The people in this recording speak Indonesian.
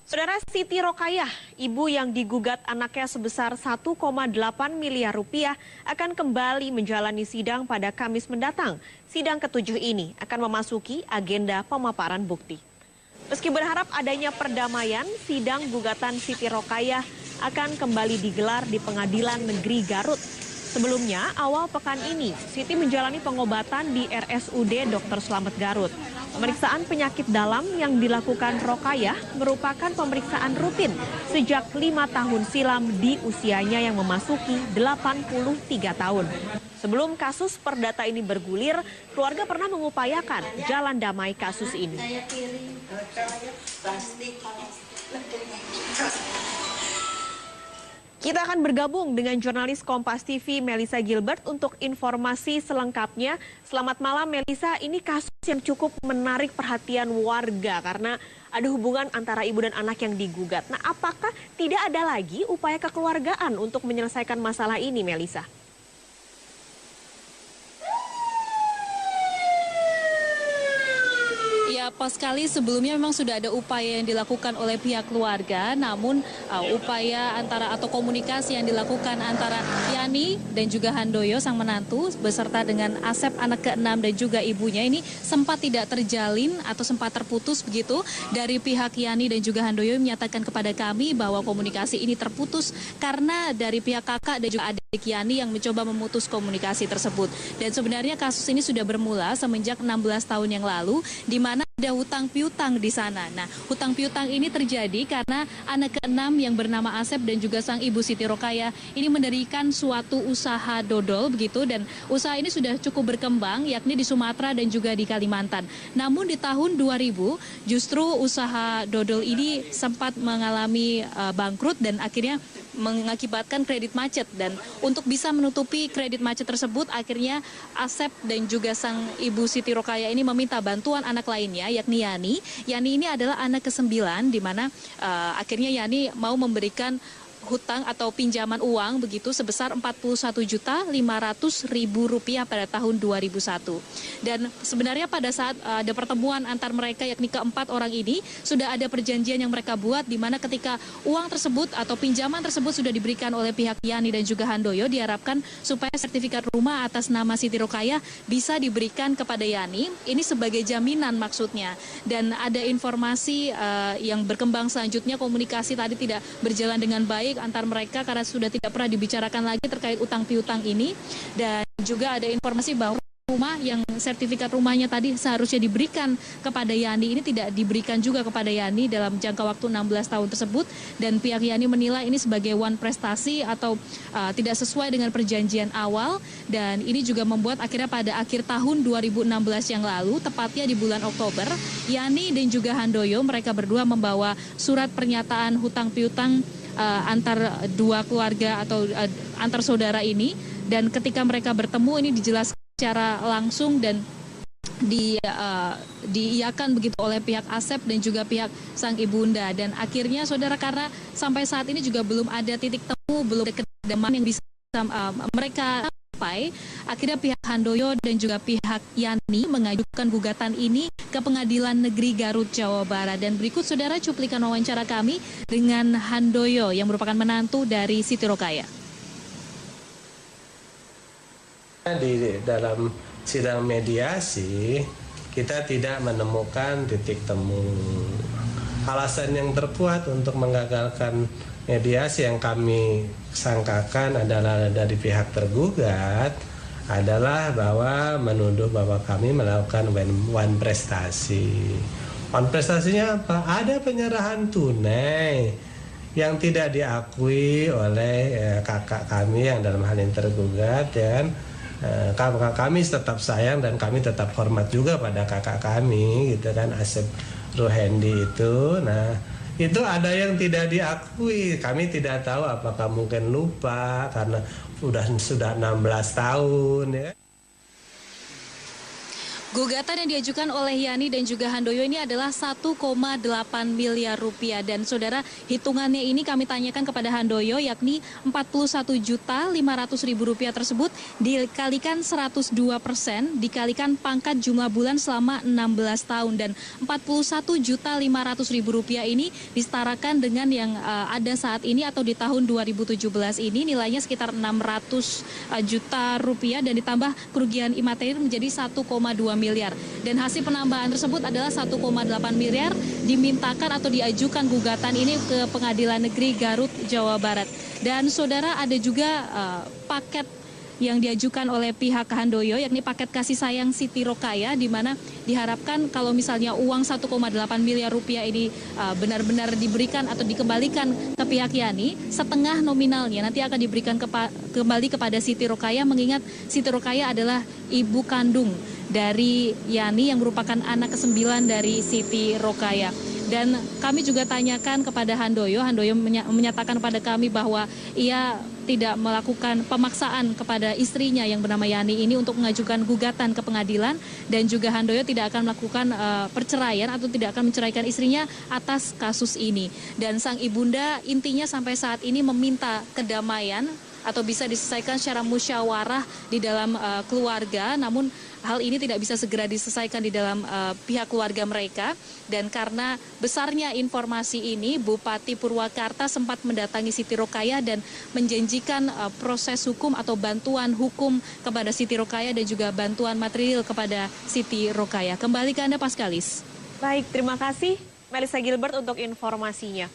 Saudara Siti Rokayah, ibu yang digugat anaknya sebesar 1,8 miliar rupiah akan kembali menjalani sidang pada Kamis mendatang. Sidang ke-7 ini akan memasuki agenda pemaparan bukti. Meski berharap adanya perdamaian, sidang gugatan Siti Rokayah akan kembali digelar di Pengadilan Negeri Garut. Sebelumnya, awal pekan ini, Siti menjalani pengobatan di RSUD Dr. Slamet Garut. Pemeriksaan penyakit dalam yang dilakukan Rokayah merupakan pemeriksaan rutin sejak 5 tahun silam di usianya yang memasuki 83 tahun. Sebelum kasus perdata ini bergulir, keluarga pernah mengupayakan jalan damai kasus ini. Kita akan bergabung dengan jurnalis Kompas TV Melissa Gilbert untuk informasi selengkapnya. Selamat malam Melissa, ini kasus yang cukup menarik perhatian warga karena ada hubungan antara ibu dan anak yang digugat. Nah, apakah tidak ada lagi upaya kekeluargaan untuk menyelesaikan masalah ini, Melissa? Ya, pas sekali sebelumnya memang sudah ada upaya yang dilakukan oleh pihak keluarga, namun upaya atau komunikasi yang dilakukan antara Yani dan juga Handoyo sang menantu beserta dengan Asep anak ke-6 dan juga ibunya ini sempat tidak terjalin atau sempat terputus begitu. Dari pihak Yani dan juga Handoyo menyatakan kepada kami bahwa komunikasi ini terputus karena dari pihak kakak dan juga adik Yani yang mencoba memutus komunikasi tersebut. Dan sebenarnya kasus ini sudah bermula semenjak 16 tahun yang lalu, di mana ada hutang piutang di sana. Nah, hutang piutang ini terjadi karena anak ke-6 yang bernama Asep dan juga sang ibu Siti Rokayah ini mendirikan suatu usaha dodol begitu, dan usaha ini sudah cukup berkembang yakni di Sumatera dan juga di Kalimantan. Namun di tahun 2000 justru usaha dodol ini sempat mengalami bangkrut dan akhirnya mengakibatkan kredit macet, dan untuk bisa menutupi kredit macet tersebut akhirnya Asep dan juga sang ibu Siti Rokayah ini meminta bantuan anak lainnya yakni Yani. Yani ini adalah anak ke-9 di mana akhirnya Yani mau memberikan hutang atau pinjaman uang begitu sebesar Rp41.500.000 pada tahun 2001. Dan sebenarnya pada saat ada pertemuan antar mereka yakni keempat orang ini sudah ada perjanjian yang mereka buat, di mana ketika uang tersebut atau pinjaman tersebut sudah diberikan oleh pihak Yani dan juga Handoyo, diharapkan supaya sertifikat rumah atas nama Siti Rokayah bisa diberikan kepada Yani. Ini sebagai jaminan maksudnya. Dan ada informasi yang berkembang selanjutnya, komunikasi tadi tidak berjalan dengan baik antar mereka karena sudah tidak pernah dibicarakan lagi terkait utang piutang ini. Dan juga ada informasi bahwa rumah yang sertifikat rumahnya tadi seharusnya diberikan kepada Yani ini tidak diberikan juga kepada Yani dalam jangka waktu 16 tahun tersebut, dan pihak Yani menilai ini sebagai one prestasi atau tidak sesuai dengan perjanjian awal. Dan ini juga membuat akhirnya pada akhir tahun 2016 yang lalu, tepatnya di bulan Oktober, Yani dan juga Handoyo mereka berdua membawa surat pernyataan hutang piutang antar dua keluarga atau antar saudara ini, dan ketika mereka bertemu ini dijelaskan secara langsung dan diiyakan begitu oleh pihak Asep dan juga pihak sang ibunda. Dan akhirnya saudara, karena sampai saat ini juga belum ada titik temu, belum ada kedamaian yang bisa mereka capai, akhirnya pihak Handoyo dan juga pihak Yani mengajukan gugatan ini ke Pengadilan Negeri Garut, Jawa Barat. Dan berikut saudara cuplikan wawancara kami dengan Handoyo yang merupakan menantu dari Siti Rokayah. Di dalam sidang mediasi kita tidak menemukan titik temu. Alasan yang terkuat untuk menggagalkan mediasi yang kami sangkakan adalah dari pihak tergugat adalah bahwa menuduh bahwa kami melakukan one prestasi. One prestasinya apa? Ada penyerahan tunai yang tidak diakui oleh kakak kami yang dalam hal yang tergugat, dan kami tetap sayang dan kami tetap hormat juga pada kakak kami gitu kan, Asep Ruhendi itu. Nah, itu ada yang tidak diakui. Kami tidak tahu apakah mungkin lupa karena sudah 16 tahun ya. Gugatan yang diajukan oleh Yani dan juga Handoyo ini adalah 1,8 miliar rupiah. Dan saudara, hitungannya ini kami tanyakan kepada Handoyo, yakni 41.500.000 rupiah tersebut dikalikan 102%, dikalikan pangkat jumlah bulan selama 16 tahun. Dan 41.500.000 rupiah ini disetarakan dengan yang ada saat ini atau di tahun 2017 ini nilainya sekitar 600 juta rupiah dan ditambah kerugian imateri menjadi 1,2 miliar. Dan hasil penambahan tersebut adalah 1,8 miliar dimintakan atau diajukan gugatan ini ke Pengadilan Negeri Garut, Jawa Barat. Dan saudara, ada juga paket yang diajukan oleh pihak Handoyo, yakni paket kasih sayang Siti Rokaya, di mana diharapkan kalau misalnya uang 1,8 miliar rupiah ini benar-benar diberikan atau dikembalikan ke pihak Yani, setengah nominalnya nanti akan diberikan kembali kepada Siti Rokaya, mengingat Siti Rokaya adalah ibu kandung dari Yani yang merupakan anak ke-9 dari Siti Rokaya. Dan kami juga tanyakan kepada Handoyo menyatakan kepada kami bahwa ia tidak melakukan pemaksaan kepada istrinya yang bernama Yani ini untuk mengajukan gugatan ke pengadilan, dan juga Handoyo tidak akan melakukan perceraian atau tidak akan menceraikan istrinya atas kasus ini. Dan sang ibunda intinya sampai saat ini meminta kedamaian atau bisa diselesaikan secara musyawarah di dalam keluarga, namun hal ini tidak bisa segera diselesaikan di dalam pihak keluarga mereka. Dan karena besarnya informasi ini, Bupati Purwakarta sempat mendatangi Siti Rokaya dan menjanjikan proses hukum atau bantuan hukum kepada Siti Rokaya dan juga bantuan material kepada Siti Rokaya. Kembali ke Anda, Paskalis. Baik, terima kasih Melissa Gilbert untuk informasinya.